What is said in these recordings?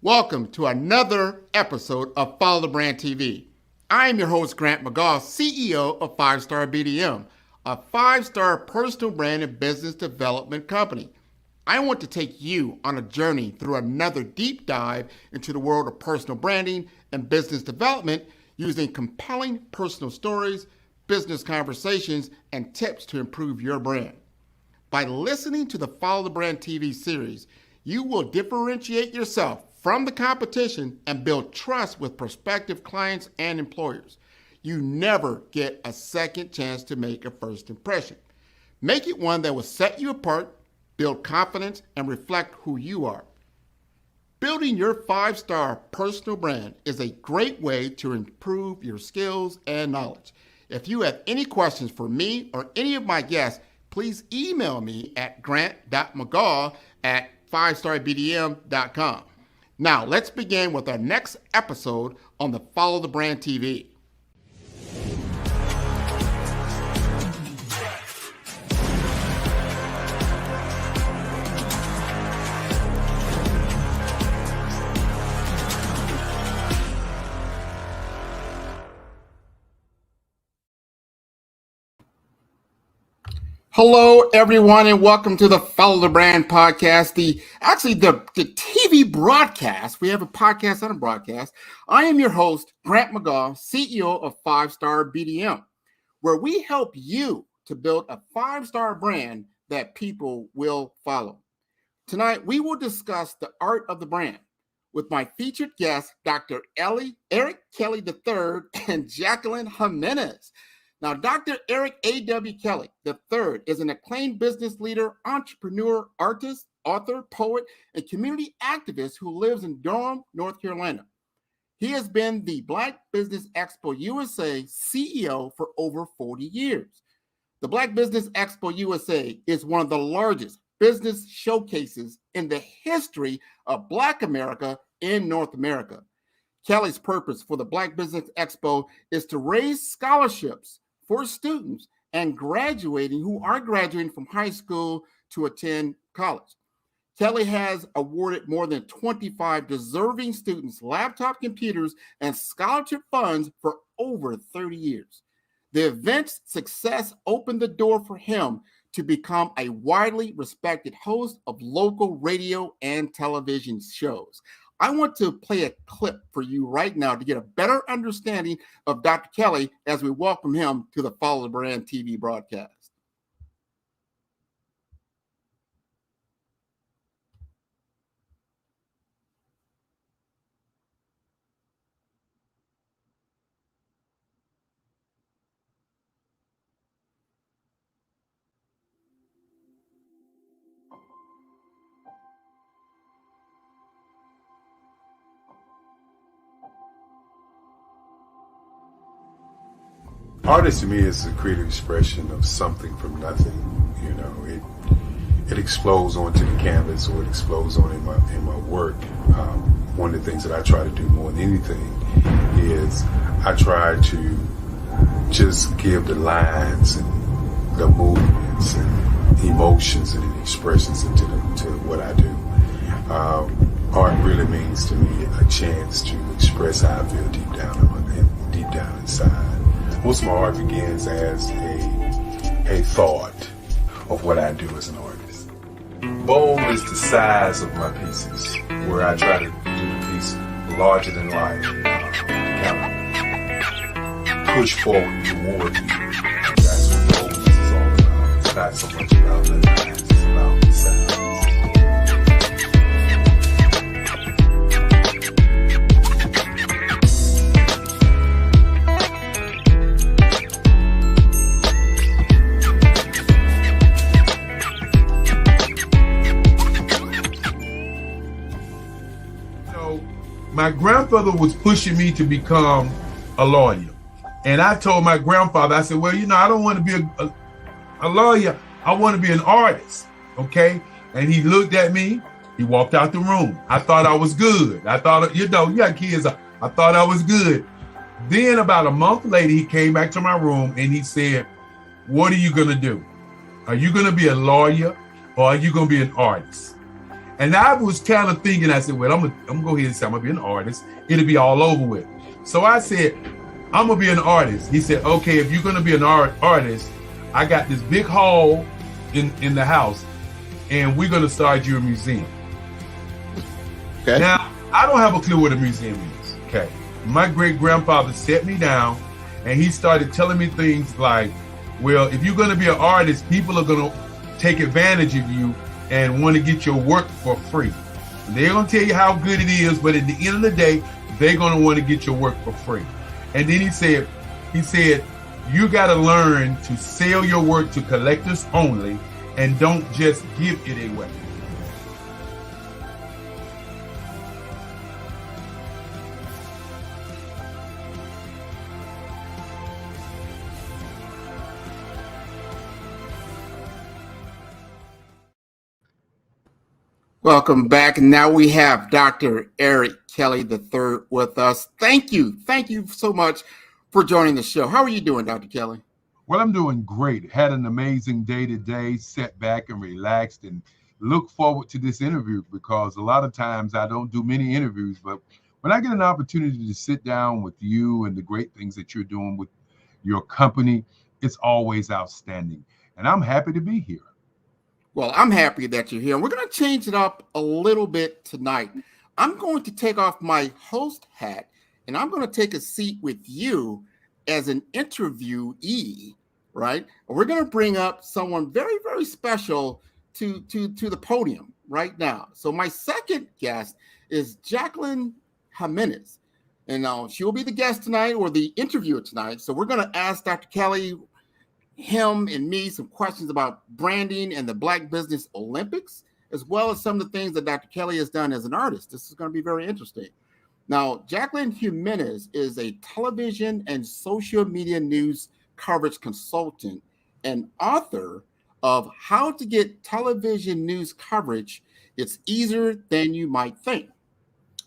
Welcome to another episode of Follow the Brand TV. I am your host, Grant McGaugh, CEO of Star BDM, a 5-star personal brand and business development company. I want to take you on a journey through another deep dive into the world of personal branding and business development using compelling personal stories, business conversations, and tips to improve your brand. By listening to the Follow the Brand TV series, you will differentiate yourself from the competition and build trust with prospective clients and employers. You never get a second chance to make a first impression. Make it one that will set you apart, build confidence, and reflect who you are. Building your 5-star personal brand is a great way to improve your skills and knowledge. If you have any questions for me or any of my guests, please email me at grant.mcgaugh@5starbdm.com. Now, let's begin with our next episode on the Follow the Brand TV. Hello, everyone, and welcome to the Follow the Brand podcast, the TV broadcast. We have a podcast and a broadcast. I am your host, Grant McGaugh, CEO of 5-Star BDM, where we help you to build a 5-star brand that people will follow. Tonight, we will discuss the art of the brand with my featured guests, Dr. Eric Kelly III and Jacqueline Jimenez. Now, Dr. Eric A.W. Kelly III is an acclaimed business leader, entrepreneur, artist, author, poet, and community activist who lives in Durham, North Carolina. He has been the Black Business Expo USA CEO for over 40 years. The Black Business Expo USA is one of the largest business showcases in the history of Black America in North America. Kelly's purpose for the Black Business Expo is to raise scholarships for students and who are graduating from high school to attend college. Kelly has awarded more than 25 deserving students laptop computers and scholarship funds for over 30 years. The event's success opened the door for him to become a widely respected host of local radio and television shows. I want to play a clip for you right now to get a better understanding of Dr. Kelly as we welcome him to the Follow the Brand TV broadcast. Artist to me is a creative expression of something from nothing. You know, it explodes onto the canvas, or it explodes on in my work. One of the things that I try to do more than anything is I try to just give the lines and the movements and emotions and the expressions to what I do. Art really means to me a chance to express how I feel deep down inside. Most of my art begins as a thought of what I do as an artist. Bold is the size of my pieces, where I try to do the piece larger than life, kind of push forward toward you. That's what boldness is all about. It's not so much about the lines, it's about the size. My grandfather was pushing me to become a lawyer. And I told my grandfather, I said, well, I don't want to be a lawyer. I want to be an artist, okay? And he looked at me. He walked out the room. I thought I was good. I thought, you got kids. I thought I was good. Then about a month later, he came back to my room and he said, what are you going to do? Are you going to be a lawyer or are you going to be an artist? And I was kind of thinking, I said, well, I'm gonna go ahead and say I'm gonna be an artist. It'll be all over with. So I said, I'm gonna be an artist. He said, okay, if you're gonna be an artist, I got this big hall in the house, and we're gonna start you a museum. Okay. Now, I don't have a clue what a museum is. Okay. My great grandfather set me down, and he started telling me things like, well, if you're gonna be an artist, people are gonna take advantage of you and want to get your work for free. They're going to tell you how good it is, but at the end of the day, they're going to want to get your work for free. And then he said, you got to learn to sell your work to collectors only and don't just give it away. Welcome back. And now we have Dr. Eric Kelly III with us. Thank you. Thank you so much for joining the show. How are you doing, Dr. Kelly? Well, I'm doing great. Had an amazing day today, sat back and relaxed and look forward to this interview because a lot of times I don't do many interviews, but when I get an opportunity to sit down with you and the great things that you're doing with your company, it's always outstanding. And I'm happy to be here. Well, I'm happy that you're here. We're going to change it up a little bit tonight. I'm going to take off my host hat, and I'm going to take a seat with you as an interviewee, right? And we're going to bring up someone very, very special to the podium right now. So my second guest is Jacqueline Jimenez, and she will be the guest tonight or the interviewer tonight. So we're going to ask Dr. Kelly, him and me, some questions about branding and the Black Business Olympics, as well as some of the things that Dr. Kelly has done as an artist. This is going to be very interesting. Now, Jacqueline Jimenez is a television and social media news coverage consultant and author of How to Get Television News Coverage. It's Easier Than You Might Think.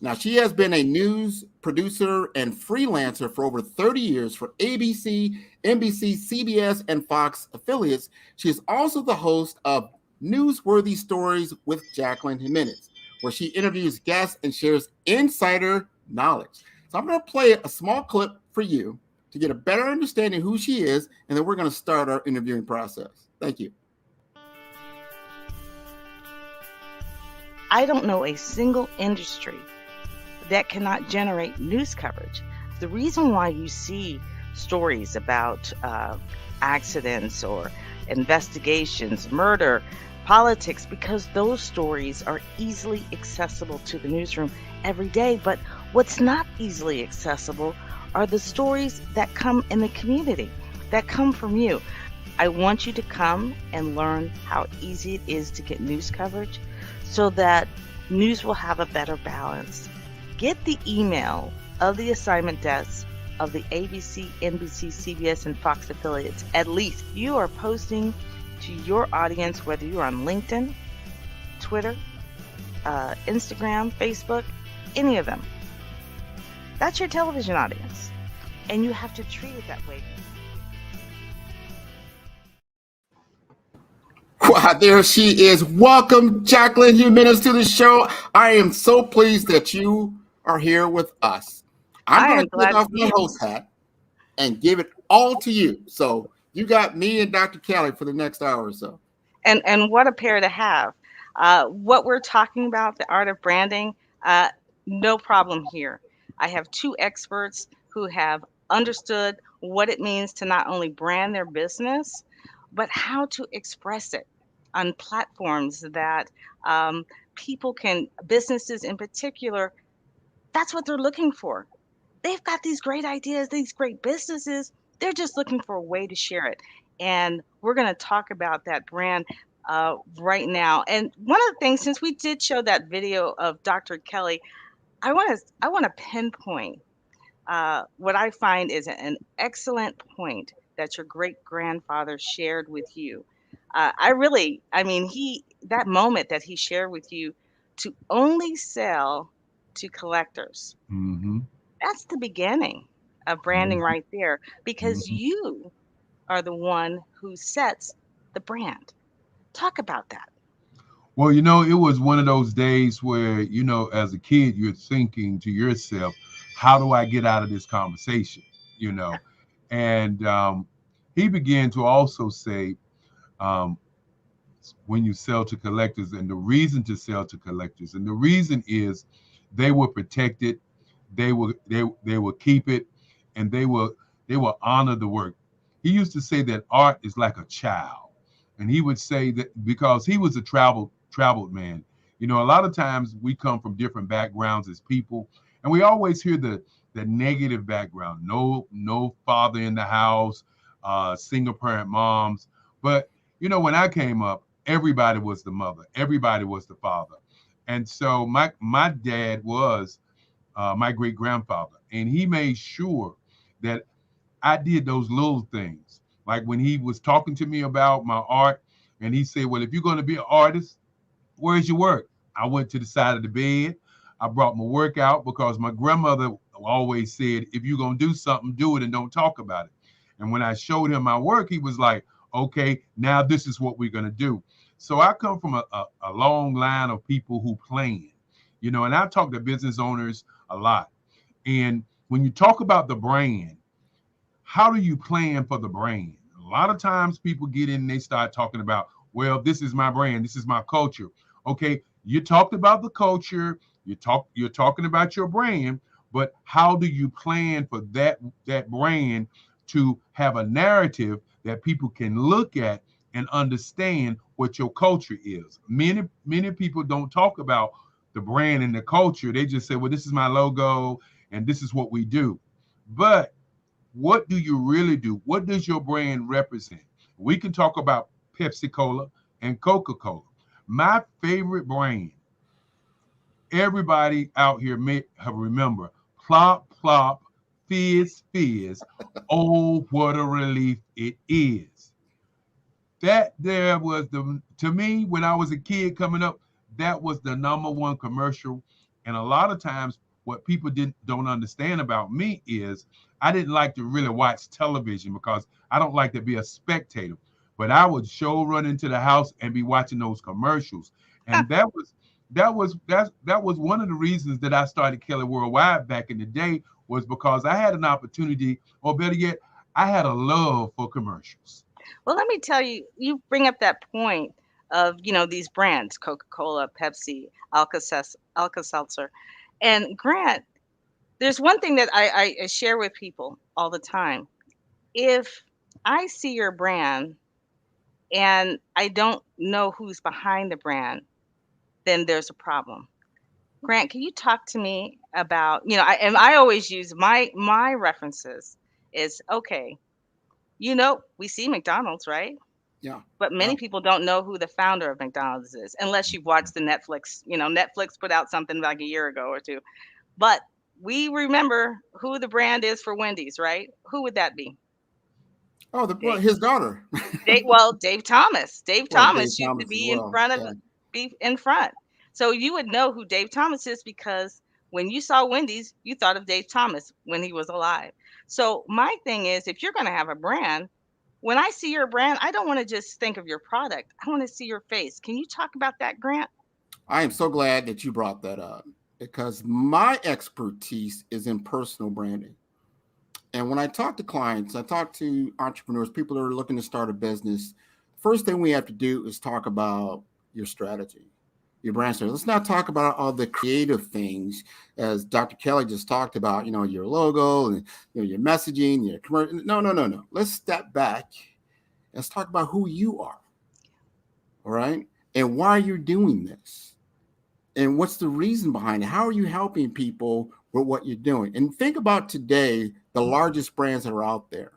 Now, she has been a news producer and freelancer for over 30 years for ABC, NBC, CBS, and Fox affiliates. She is also the host of Newsworthy Stories with Jacqueline Jimenez, where she interviews guests and shares insider knowledge. So I'm going to play a small clip for you to get a better understanding of who she is, and then we're going to start our interviewing process. Thank you. I don't know a single industry that cannot generate news coverage. The reason why you see stories about accidents or investigations, murder, politics, because those stories are easily accessible to the newsroom every day. But what's not easily accessible are the stories that come in the community, that come from you. I want you to come and learn how easy it is to get news coverage so that news will have a better balance. Get the email of the assignment desks of the ABC, NBC, CBS, and Fox affiliates. At least you are posting to your audience, whether you're on LinkedIn, Twitter, Instagram, Facebook, any of them. That's your television audience, and you have to treat it that way. Wow, there she is. Welcome, Jacqueline Jimenez, to the show. I am so pleased that you are here with us. I'm going to take off my host hat and give it all to you. So you got me and Dr. Kelly for the next hour or so. And what a pair to have. What we're talking about, the art of branding, no problem here. I have two experts who have understood what it means to not only brand their business, but how to express it on platforms that people can, businesses in particular, that's what they're looking for. They've got these great ideas, these great businesses. They're just looking for a way to share it. And we're going to talk about that brand right now. And one of the things, since we did show that video of Dr. Kelly, I want to pinpoint what I find is an excellent point that your great grandfather shared with you. That moment that he shared with you to only sell to collectors. Mm-hmm. That's the beginning of branding right there, because you are the one who sets the brand. Talk about that. Well, it was one of those days where, as a kid, you're thinking to yourself, how do I get out of this conversation? You know, and he began to also say, um, when you sell to collectors, and the reason to sell to collectors, and the reason is they will protect it, they will keep it, and they will honor the work. He used to say that art is like a child, and he would say that because he was a traveled man. A lot of times we come from different backgrounds as people, and we always hear the negative background. No father in the house, single parent moms. But when I came up, everybody was the mother, everybody was the father, and so my dad was my great grandfather, and he made sure that I did those little things. Like when he was talking to me about my art, and he said, "Well, if you're going to be an artist, where's your work?" I went to the side of the bed. I brought my work out because my grandmother always said, if you're going to do something, do it and don't talk about it. And when I showed him my work, he was like, okay, now this is what we're going to do. So I come from a long line of people who plan, and I talk to business owners a lot. And when you talk about the brand, how do you plan for the brand? A lot of times people get in and they start talking about, well, this is my brand, this is my culture. Okay, you talked about the culture, you're talking about your brand, but how do you plan for that brand to have a narrative that people can look at and understand what your culture is? Many people don't talk about the brand and the culture. They just say, well, this is my logo and this is what we do. But what do you really do? What does your brand represent? We can talk about Pepsi Cola and Coca Cola. My favorite brand, everybody out here may have remember, plop, plop, fizz, fizz. Oh, what a relief it is. That there was to me, when I was a kid coming up, that was the number one commercial. And a lot of times what people don't understand about me is I didn't like to really watch television because I don't like to be a spectator. But I would show run into the house and be watching those commercials. And that was one of the reasons that I started Kelly Worldwide back in the day, was because I had an opportunity, or better yet, I had a love for commercials. Well, let me tell you, you bring up that point of, these brands, Coca-Cola, Pepsi, Alka-Seltzer. And Grant, there's one thing that I share with people all the time. If I see your brand and I don't know who's behind the brand, then there's a problem. Grant, can you talk to me about, and I always use my references is, okay, we see McDonald's, right? Yeah. But Yeah. many people don't know who the founder of McDonald's is unless you've watched the Netflix. Netflix put out something like a year ago or two. But we remember who the brand is for Wendy's, right? Who would that be? Oh, Dave, his daughter. Dave Thomas. Dave Well, Dave Thomas used to Thomas as be in well. front of Yeah. be in front. So you would know who Dave Thomas is because when you saw Wendy's, you thought of Dave Thomas when he was alive. So my thing is, if you're going to have a brand, when I see your brand, I don't want to just think of your product. I want to see your face. Can you talk about that, Grant? I am so glad that you brought that up because my expertise is in personal branding. And when I talk to clients, I talk to entrepreneurs, people that are looking to start a business. First thing we have to do is talk about your strategy, your brand strategy. Let's not talk about all the creative things, as Dr. Kelly just talked about. Your logo and your messaging, your commercial. No. Let's step back. Let's talk about who you are. All right, and why you're doing this, and what's the reason behind it. How are you helping people with what you're doing? And think about today, the largest brands that are out there.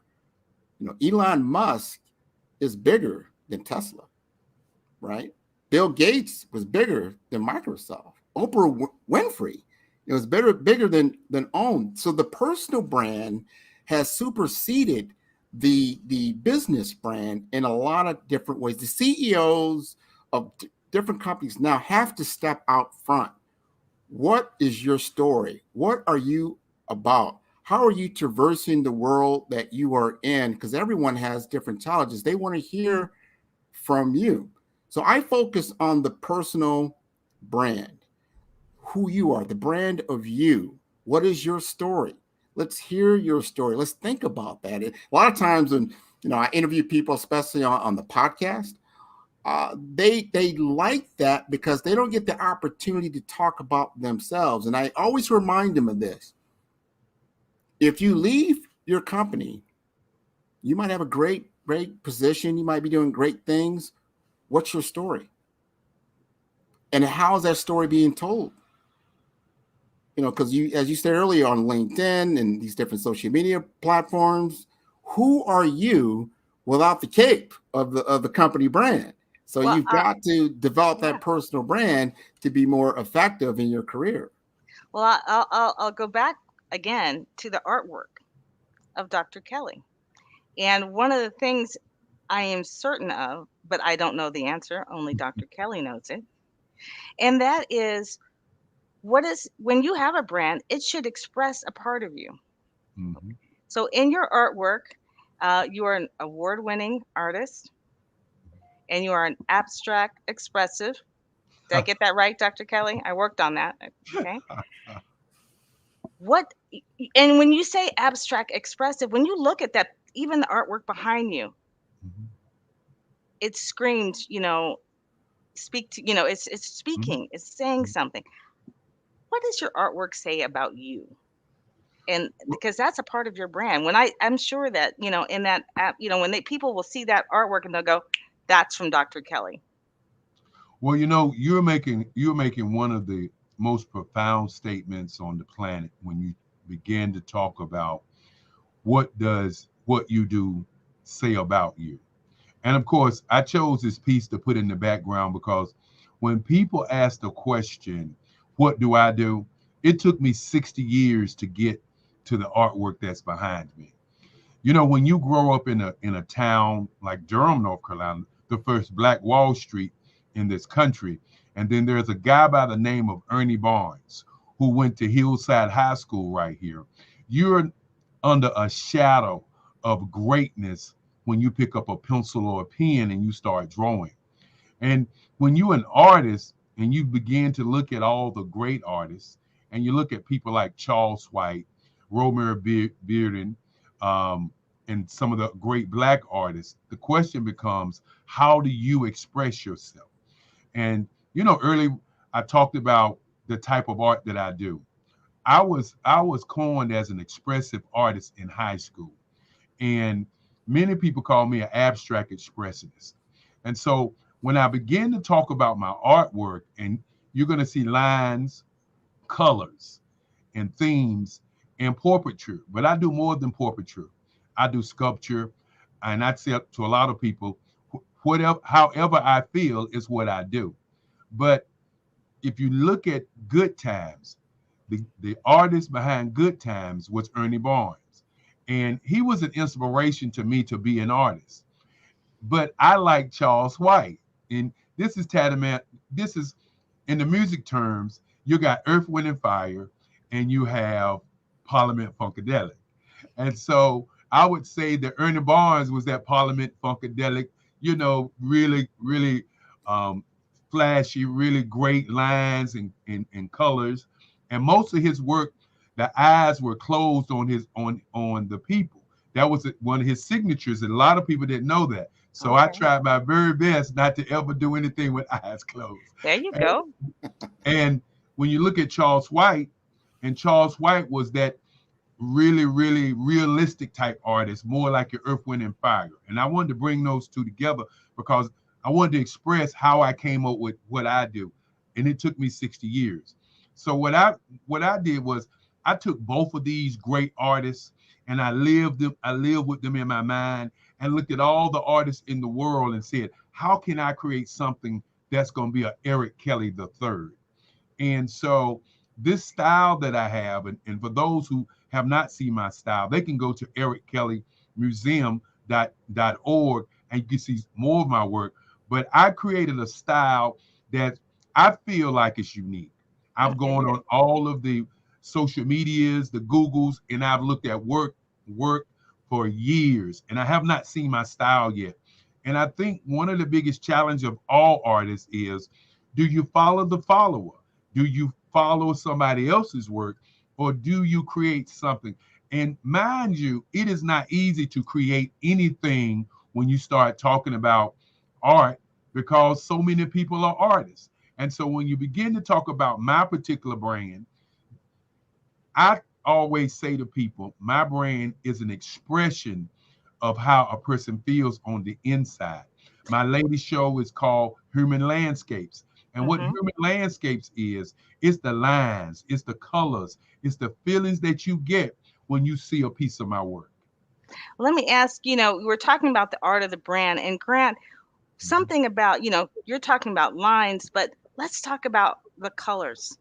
Elon Musk is bigger than Tesla, right? Bill Gates was bigger than Microsoft. Oprah Winfrey, it was bigger than OWN. So the personal brand has superseded the business brand in a lot of different ways. The CEOs of different companies now have to step out front. What is your story? What are you about? How are you traversing the world that you are in? Because everyone has different challenges. They want to hear from you. So I focus on the personal brand, who you are, the brand of you. What is your story? Let's hear your story. Let's think about that. A lot of times when I interview people, especially on the podcast, they like that because they don't get the opportunity to talk about themselves. And I always remind them of this. If you leave your company, you might have a great position. You might be doing great things. What's your story? And how is that story being told? Because as you said earlier, on LinkedIn and these different social media platforms, who are you without the cape of the company brand? So you've got to develop that personal brand to be more effective in your career. Well, I'll go back again to the artwork of Dr. Kelly. And one of the things I am certain of, but I don't know the answer, only Dr. Kelly knows it. And that is, when you have a brand, it should express a part of you. Mm-hmm. So in your artwork, you are an award-winning artist, and you are an abstract expressive. Did I get that right, Dr. Kelly? I worked on that. Okay. And when you say abstract expressive, when you look at that, even the artwork behind you, Mm-hmm. it screams, speak to, it's speaking, it's saying something. What does your artwork say about you? And because that's a part of your brand. I'm sure that, in that app, when people will see that artwork and they'll go, that's from Dr. Kelly. Well, you're making one of the most profound statements on the planet when you begin to talk about what does what you do say about you. And of course, I chose this piece to put in the background because when people ask the question, what do I do? It took me 60 years to get to the artwork that's behind me. When you grow up in a town like Durham, North Carolina, the first Black Wall Street in this country, and then there's a guy by the name of Ernie Barnes who went to Hillside High School right here. You're under a shadow of greatness when you pick up a pencil or a pen and you start drawing. And when you're an artist and you begin to look at all the great artists, and you look at people like Charles White, Romare Bearden, and some of the great Black artists, the question becomes, how do you express yourself? And early I talked about the type of art that I do. I was coined as an expressive artist in high school, and many people call me an abstract expressionist. And so when I begin to talk about my artwork, and you're going to see lines, colors, and themes and portraiture, but I do more than portraiture. I do sculpture, and I'd say to a lot of people, however I feel is what I do. But if you look at Good Times, the artist behind Good Times was Ernie Barnes, and he was an inspiration to me to be an artist. But I like Charles White, and this is tantamount. This is, in the music terms, you got Earth, Wind, and Fire, and you have Parliament Funkadelic. And so I would say that Ernie Barnes was that Parliament Funkadelic, really, really flashy, really great lines and colors. And most of his work, the eyes were closed on the people. That was one of his signatures, and a lot of people didn't know that. So I tried my very best not to ever do anything with eyes closed. There you go. And when you look at Charles White, and Charles White was that really, really realistic type artist, more like your Earth, Wind, and Fire. And I wanted to bring those two together because I wanted to express how I came up with what I do. And it took me 60 years. So what I did was I took both of these great artists and I lived with them in my mind and looked at all the artists in the world and said, how can I create something that's going to be a Eric Kelly III? And so this style that I have, and for those who have not seen my style, they can go to erickellymuseum.org and you can see more of my work. But I created a style that I feel like is unique. I've gone on all of the social medias, the Googles, and I've looked at work for years, and I have not seen my style yet. And I think one of the biggest challenge of all artists is, do you follow the follower? Do you follow somebody else's work, or do you create something? And mind you, it is not easy to create anything when you start talking about art, because so many people are artists. And so when you begin to talk about my particular brand, I always say to people, my brand is an expression of how a person feels on the inside. My latest show is called Human Landscapes. And what Mm-hmm. Human Landscapes is, it's the lines, it's the colors, it's the feelings that you get when you see a piece of my work. Let me ask, we're talking about the art of the brand, and Grant, something about, you're talking about lines, but let's talk about the colors.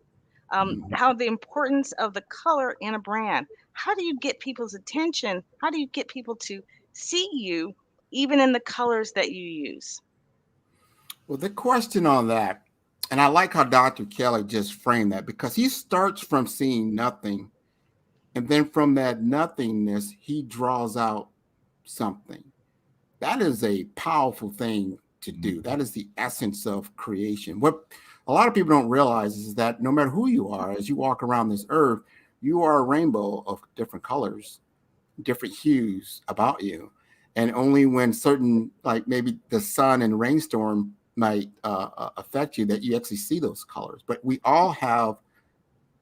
How the importance of the color in a brand. How do you get people's attention? How do you get people to see you even in the colors that you use? Well, the question on that, and I like how Dr. Kelly just framed that, because he starts from seeing nothing, and then from that nothingness, he draws out something. That is a powerful thing to do. That is the essence of creation. What a lot of people don't realize is that no matter who you are, as you walk around this earth, you are a rainbow of different colors, different hues about you. And only when certain, like maybe the sun and rainstorm might affect you, that you actually see those colors. But we all have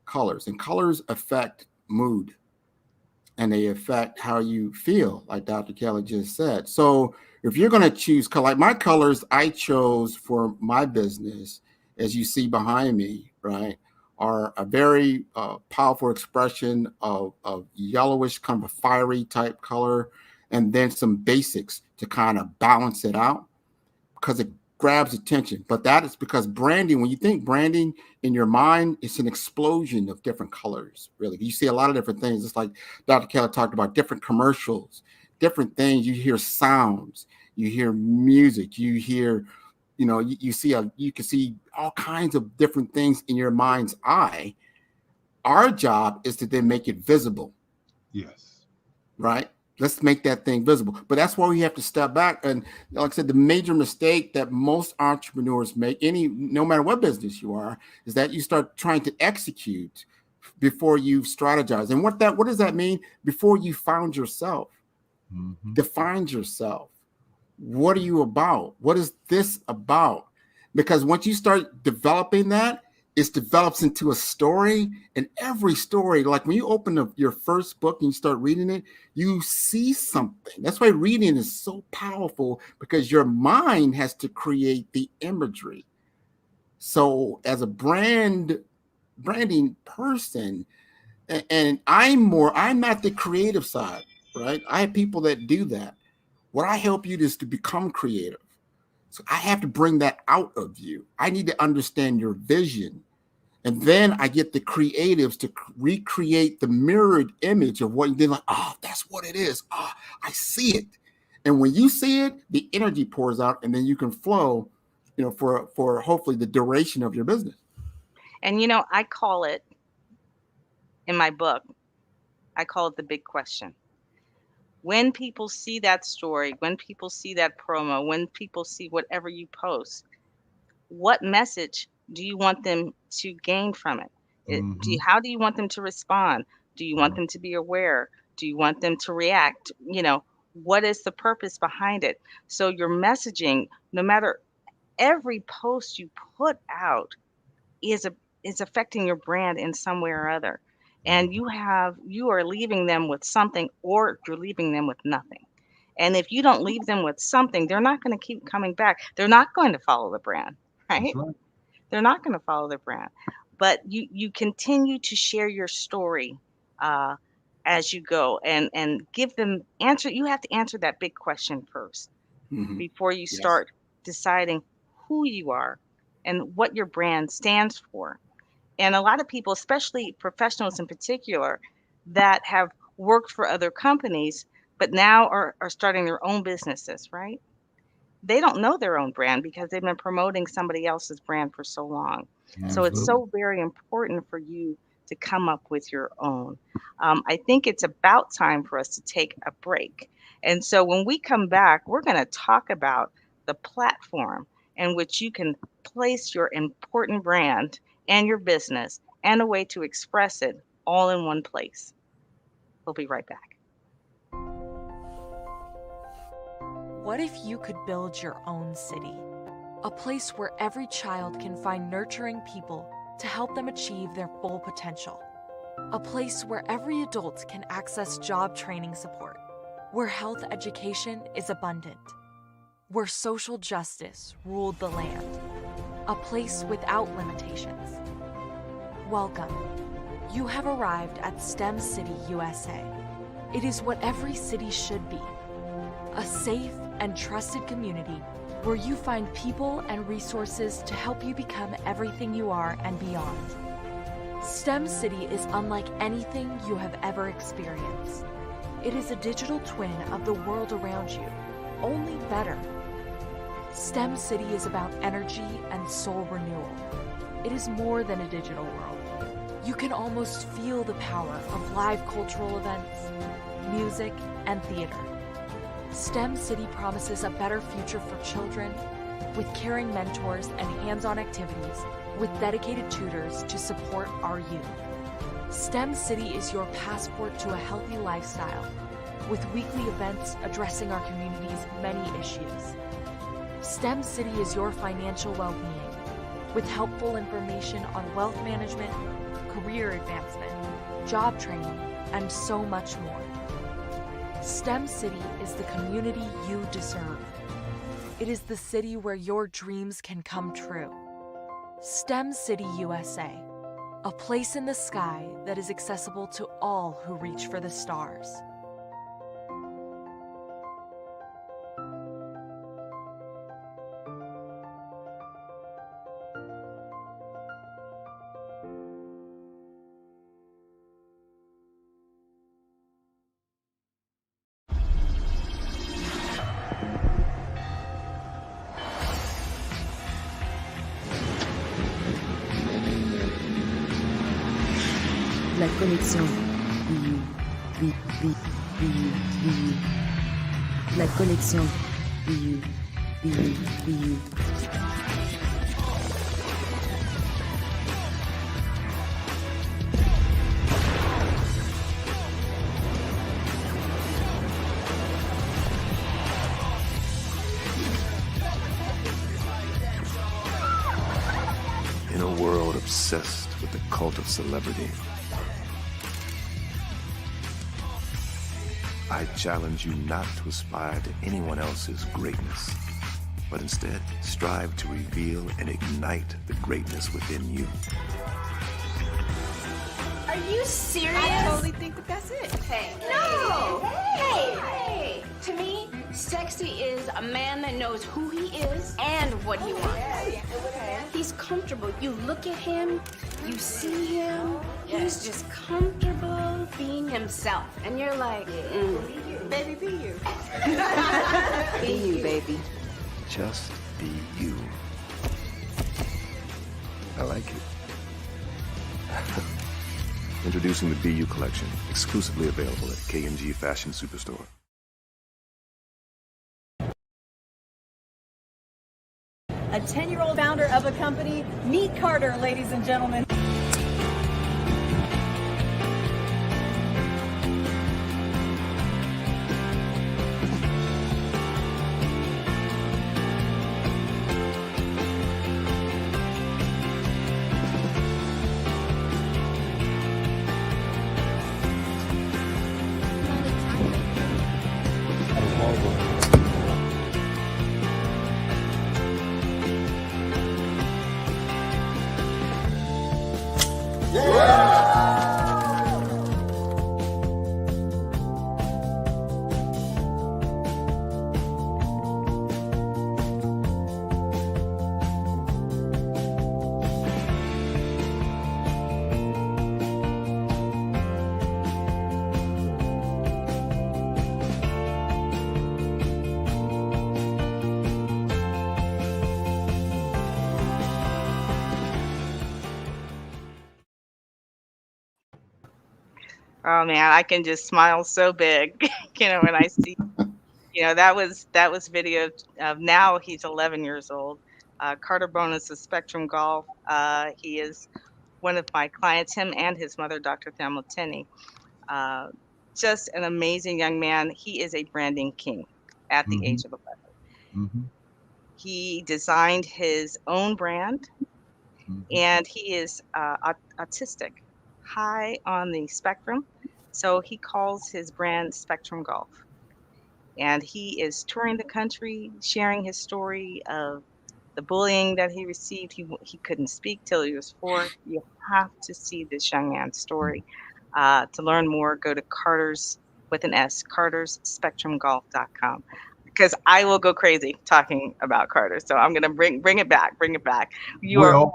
colors, and colors affect mood, and they affect how you feel, like Dr. Kelly just said. So if you're going to choose color, like my colors I chose for my business, as you see behind me, right, are a very powerful expression of yellowish, kind of a fiery type color, and then some basics to kind of balance it out, because it grabs attention. But that is because branding, when you think branding in your mind, it's an explosion of different colors, really. You see a lot of different things. It's like Dr. Keller talked about, different commercials, different things. You hear sounds, you hear music, you hear, you can see all kinds of different things in your mind's eye. Our job is to then make it visible, Yes. right? Let's make that thing visible. But that's why we have to step back. And like I said, the major mistake that most entrepreneurs make, no matter what business you are, is that you start trying to execute before you strategize. And what does that mean? Before you found yourself, Mm-hmm. defined yourself. What are you about? What is this about? Because once you start developing that, it develops into a story. And every story, like when you open your first book and you start reading it, you see something. That's why reading is so powerful, because your mind has to create the imagery. So as a branding person, and I'm not the creative side, right? I have people that do that. What I help you is to become creative. So I have to bring that out of you. I need to understand your vision. And then I get the creatives to recreate the mirrored image of what you did. Like, oh, that's what it is. Oh, I see it. And when you see it, the energy pours out, and then you can flow, for hopefully the duration of your business. And I call it, in my book, I call it the big question. When people see that story, when people see that promo, when people see whatever you post, what message do you want them to gain from it? Mm-hmm. How do you want them to respond? Do you want them to be aware? Do you want them to react? What is the purpose behind it? So your messaging, no matter, every post you put out is affecting your brand in some way or other. And you are leaving them with something, or you're leaving them with nothing. And if you don't leave them with something, they're not going to keep coming back. They're not going to follow the brand, That's right? right. They're not going to follow the brand. But you continue to share your story uh, as you go, and give them answer. You have to answer that big question first Mm-hmm. before you Yes. start deciding who you are and what your brand stands for. And a lot of people, especially professionals in particular, that have worked for other companies, but now are starting their own businesses, right? They don't know their own brand because they've been promoting somebody else's brand for so long. So it's Absolutely. so very important for you to come up with your own. I think it's about time for us to take a break. And so when we come back, we're going to talk about the platform in which you can place your important brand and your business and a way to express it all in one place. We'll be right back. What if you could build your own city? A place where every child can find nurturing people to help them achieve their full potential. A place where every adult can access job training support. Where health education is abundant. Where social justice ruled the land. A place without limitations. Welcome. You have arrived at STEM City, USA. It is what every city should be. A safe and trusted community where you find people and resources to help you become everything you are and beyond. STEM City is unlike anything you have ever experienced. It is a digital twin of the world around you, only better. STEM City is about energy and soul renewal. It is more than a digital world. You can almost feel the power of live cultural events, music, and theater. STEM City promises a better future for children with caring mentors and hands-on activities with dedicated tutors to support our youth. STEM City is your passport to a healthy lifestyle with weekly events addressing our community's many issues. STEM City is your financial well-being with helpful information on wealth management, career advancement, job training, and so much more. STEM City is the community you deserve. It is the city where your dreams can come true. STEM City USA, a place in the sky that is accessible to all who reach for the stars. La connexion BU. La connexion BU. In a world obsessed with the cult of celebrity, I challenge you not to aspire to anyone else's greatness, but instead strive to reveal and ignite the greatness within you. Are you serious? I totally think that that's it. Hey. No! Hey! To me, sexy is a man that knows who he is and what he wants. Okay. He's comfortable. You look at him, you see him, he's just comfortable being himself. And you're like, Baby, be you. Be you, baby. Just be you. I like it. Introducing the BU collection, exclusively available at K&G Fashion Superstore. A 10-year-old founder of a company. Meet Carter, ladies and gentlemen. Oh man, I can just smile so big, when I see, that was video of now he's 11 years old. Carter Bonus of Spectrum Golf. He is one of my clients, him and his mother, Dr. Thelma Tenney. Uh, just an amazing young man. He is a branding king at the Mm-hmm. age of 11. Mm-hmm. He designed his own brand, Mm-hmm. and he is autistic, high on the spectrum. So he calls his brand Spectrum Golf. And he is touring the country, sharing his story of the bullying that he received. He couldn't speak till he was 4. You have to see this young man's story. To learn more, go to Carter's with an S, cartersspectrumgolf.com. Because I will go crazy talking about Carter. So I'm gonna bring it back, bring it back. You are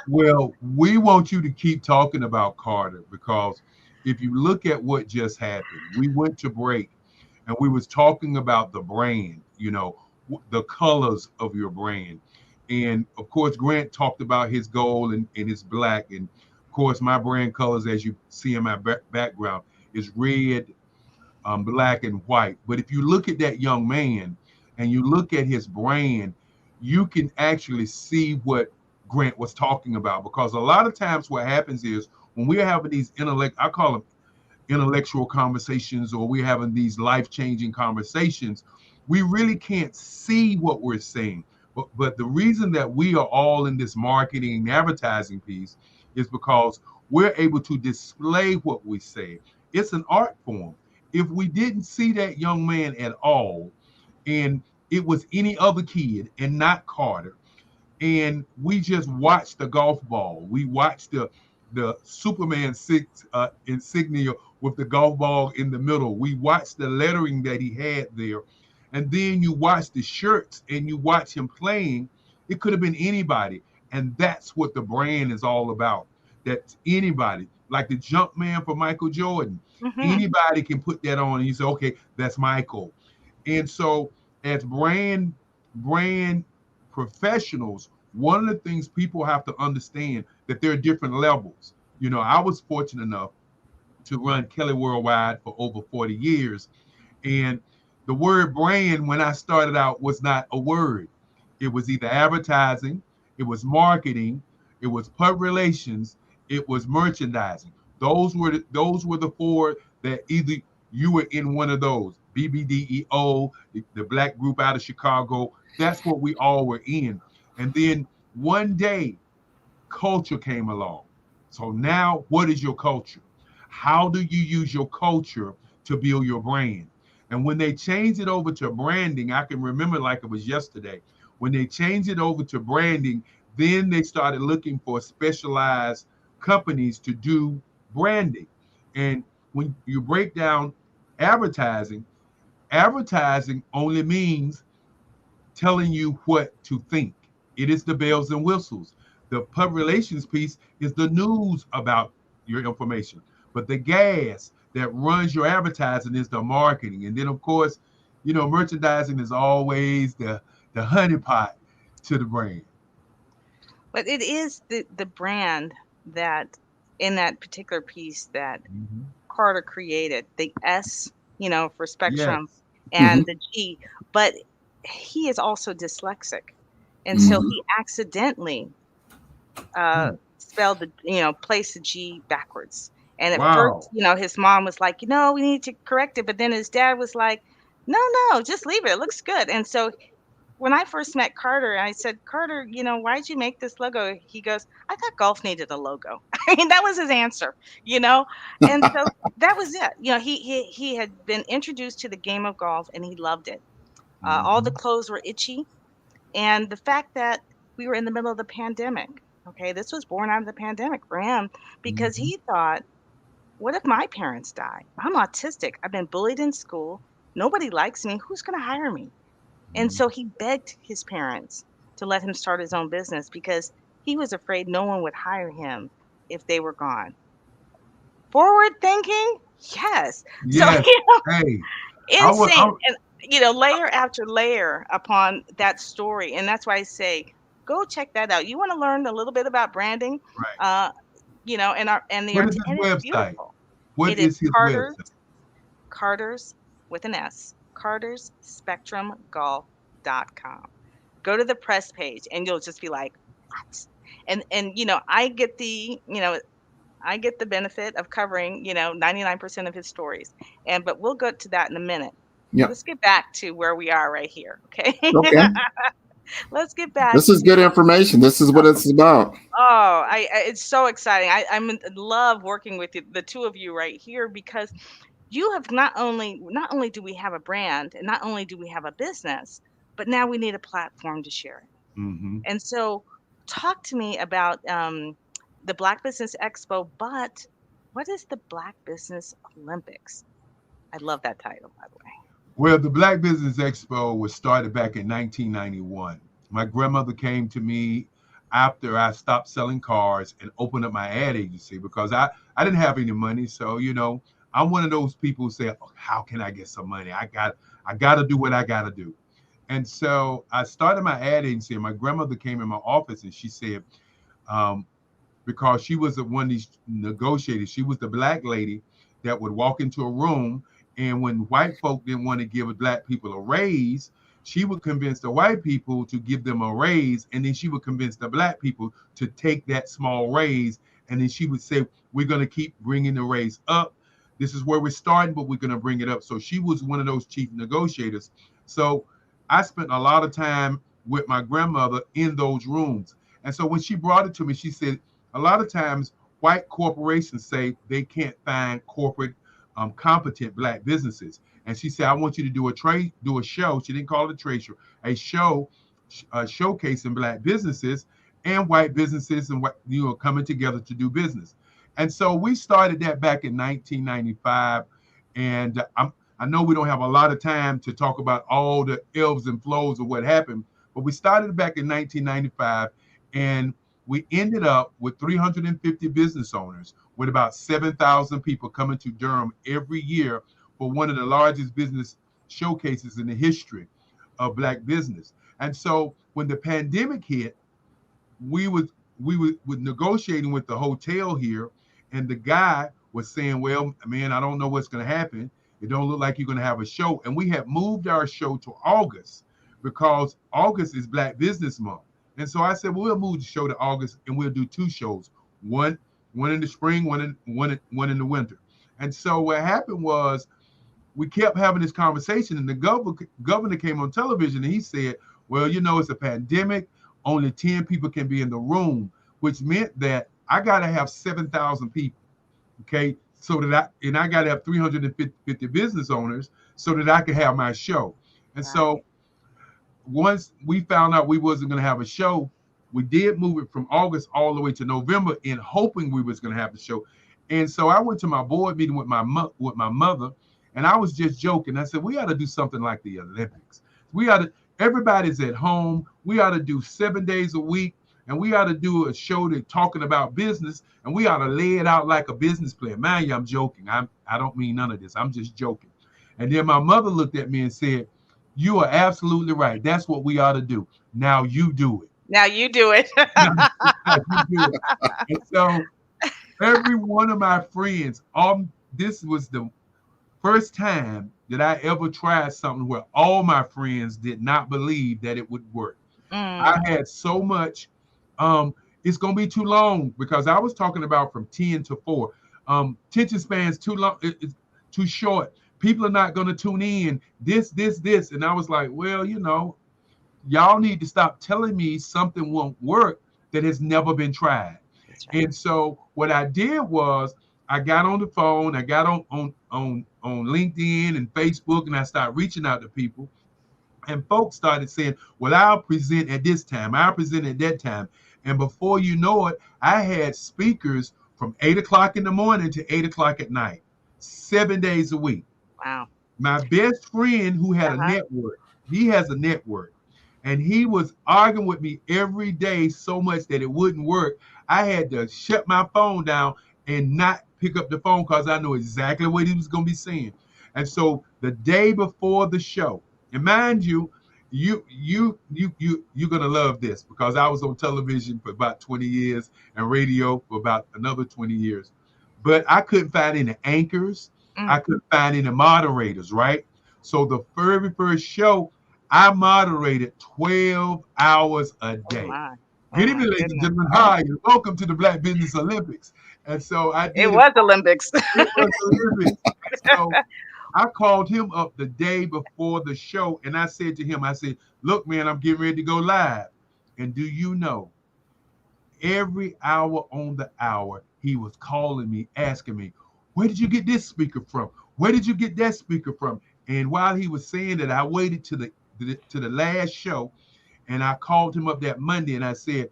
Well, we want you to keep talking about Carter, because if you look at what just happened, we went to break and we was talking about the brand, the colors of your brand. And of course, Grant talked about his gold and his black. And of course, my brand colors, as you see in my background, is red, black, and white. But if you look at that young man and you look at his brand, you can actually see what Grant was talking about. Because a lot of times what happens is when we're having these I call them intellectual conversations, or we're having these life-changing conversations, we really can't see what we're saying. But the reason that we are all in this marketing and advertising piece is because we're able to display what we say. It's an art form. If we didn't see that young man at all, and it was any other kid and not Carter, and we just watched the golf ball, we watched the Superman 6 insignia with the golf ball in the middle, we watched the lettering that he had there, and then you watch the shirts and you watch him playing. It could have been anybody, and that's what the brand is all about. That anybody, like the jump man for Michael Jordan, anybody can put that on and you say, okay, that's Michael. And so as brand professionals, one of the things people have to understand that there are different levels. I was fortunate enough to run Kelly Worldwide for over 40 years. And the word brand, when I started out, was not a word. It was either advertising, it was marketing, it was public relations, it was merchandising. Those were the four that either you were in one of those. BBDEO, the black group out of Chicago. That's what we all were in. And then one day, culture came along. So now, what is your culture? How do you use your culture to build your brand? And when they changed it over to branding, I can remember like it was yesterday. When they changed it over to branding, then they started looking for specialized companies to do branding. And when you break down advertising, advertising only means telling you what to think. It is the bells and whistles. The public relations piece is the news about your information. But the gas that runs your advertising is the marketing. And then, of course, merchandising is always the honeypot to the brand. But it is the brand that in that particular piece that Carter created, the S, for Spectrum, Yes. and the G, but he is also dyslexic. And so he accidentally spelled placed the G backwards. And at first, Wow. his mom was like, we need to correct it. But then his dad was like, no, just leave it. It looks good. And so when I first met Carter, I said, Carter, why'd you make this logo? He goes, I thought golf needed a logo. I mean, that was his answer, And so that was it. He had been introduced to the game of golf and he loved it. All the clothes were itchy. And the fact that we were in the middle of the pandemic, okay, this was born out of the pandemic for him because he thought, what if my parents die? I'm autistic. I've been bullied in school. Nobody likes me. Who's going to hire me? And so he begged his parents to let him start his own business because he was afraid no one would hire him if they were gone. Forward thinking? Yes. So, Yes. Hey, insane. And, layer after layer upon that story. And that's why I say, go check that out. You want to learn a little bit about branding? Right. And the What art, is his and it's website? beautiful. What It is is his website? Carter's with an S, cartersspectrumgolf.com. Go to the press page and you'll just be like, what? And I get the benefit of covering, 99% of his stories. But we'll go to that in a minute. Yeah. Let's get back to where we are right here. Okay. Okay. Let's get back This is to good information. This is what it's about. it's so exciting. I'm in love working with you, the two of you right here, because you have not only do we have a brand and not only do we have a business, but now we need a platform to share it. Mm-hmm. And so talk to me about the Black Business Expo, but what is the Black Business Olympics? I love that title, by the way. Well, the Black Business Expo was started back in 1991. My grandmother came to me after I stopped selling cars and opened up my ad agency because I didn't have any money. So, I'm one of those people who say, oh, how can I get some money? I got to do what I got to do. And so I started my ad agency, and my grandmother came in my office and she said, because she was one of these negotiators, she was the Black lady that would walk into a room, and when white folk didn't want to give Black people a raise, she would convince the white people to give them a raise, and then she would convince the Black people to take that small raise, and then she would say, we're going to keep bringing the raise up. This is where we're starting, but we're going to bring it up. So she was one of those chief negotiators. So I spent a lot of time with my grandmother in those rooms. And so when she brought it to me, she said, a lot of times white corporations say they can't find corporate competent Black businesses. And she said, I want you to do a show. She didn't call it a trade show, a show showcasing Black businesses and white businesses and coming together to do business. And so we started that back in 1995. And I know we don't have a lot of time to talk about all the ebbs and flows of what happened, but we started back in 1995, and we ended up with 350 business owners, with about 7,000 people coming to Durham every year for one of the largest business showcases in the history of Black business. And so when the pandemic hit, we were negotiating with the hotel here, and the guy was saying, well, man, I don't know what's going to happen. It don't look like you're going to have a show. And we had moved our show to August because August is Black Business Month. And so I said, well, we'll move the show to August, and we'll do two shows, one in the spring, one in the winter. And so what happened was we kept having this conversation, and the governor came on television, and he said, well, it's a pandemic. Only 10 people can be in the room, which meant that I got to have 7,000 people, okay? So that I got to have 350 business owners so that I could have my show. And so once we found out we wasn't going to have a show, we did move it from August all the way to November in hoping we was going to have the show. And so I went to my board meeting with my mother, and I was just joking. I said, we ought to do something like the Olympics. Everybody's at home. We ought to do 7 days a week, and we ought to do a show that talking about business, and we ought to lay it out like a business plan. Mind you, I'm joking. I don't mean none of this. I'm just joking. And then my mother looked at me and said, you are absolutely right. That's what we ought to do. Now you do it. Now you do it. And so every one of my friends, this was the first time that I ever tried something where all my friends did not believe that it would work. I had so much, it's going to be too long because I was talking about from 10 to 4. Attention spans too long, it's too short. People are not going to tune in, this. And I was like, well, y'all need to stop telling me something won't work that has never been tried. Right. And so what I did was I got on the phone, I got on LinkedIn and Facebook, and I started reaching out to people. And folks started saying, well, I'll present at this time, I'll present at that time. And before you know it, I had speakers from 8 o'clock in the morning to 8 o'clock at night, 7 days a week. Wow. My best friend who had a network, he has a network, and he was arguing with me every day so much that it wouldn't work. I had to shut my phone down and not pick up the phone because I know exactly what he was going to be saying. And so the day before the show, and mind you, you're going to love this because I was on television for about 20 years and radio for about another 20 years. but I couldn't find any anchors. I couldn't find any moderators, right? So the very first show, I moderated 12 hours a Oh day. my. Oh Good my evening, ladies and goodness. gentlemen. Hi, and welcome to the Black Business Olympics. And so I It did it. was Olympics. It was Olympics. And so I called him up the day before the show, and I said to him, I said, look, man, I'm getting ready to go live. And do you know, every hour on the hour, he was calling me, asking me, where did you get this speaker from? Where did you get that speaker from? And while he was saying that, I waited to the last show, and I called him up that Monday, and I said,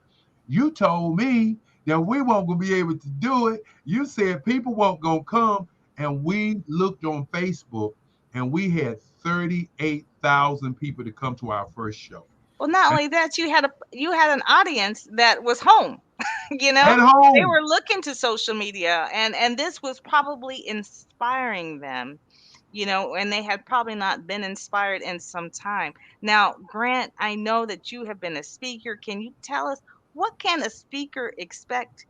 you told me that we weren't going to be able to do it. You said people weren't going to come, and we looked on Facebook, and we had 38,000 people to come to our first show. Well, not only that, you had an audience that was home. You know, At they home. were looking to social media, and this was probably inspiring them, you know, and they had probably not been inspired in some time. Now, Grant, I know that you have been a speaker. Can you tell us what can a speaker expect,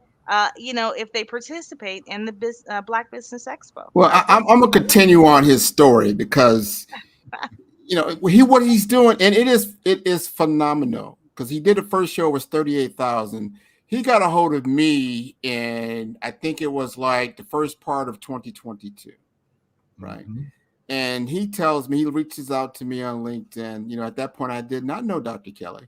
you know, if they participate in the Black Business Expo? Well, I'm gonna continue on his story because you know what he's doing, and it is phenomenal because he did the first show was 38,000. He got a hold of me, and I think it was like the first part of 2022, right? Mm-hmm. And he tells me, he reaches out to me on LinkedIn. You know, at that point, I did not know Dr. Kelly.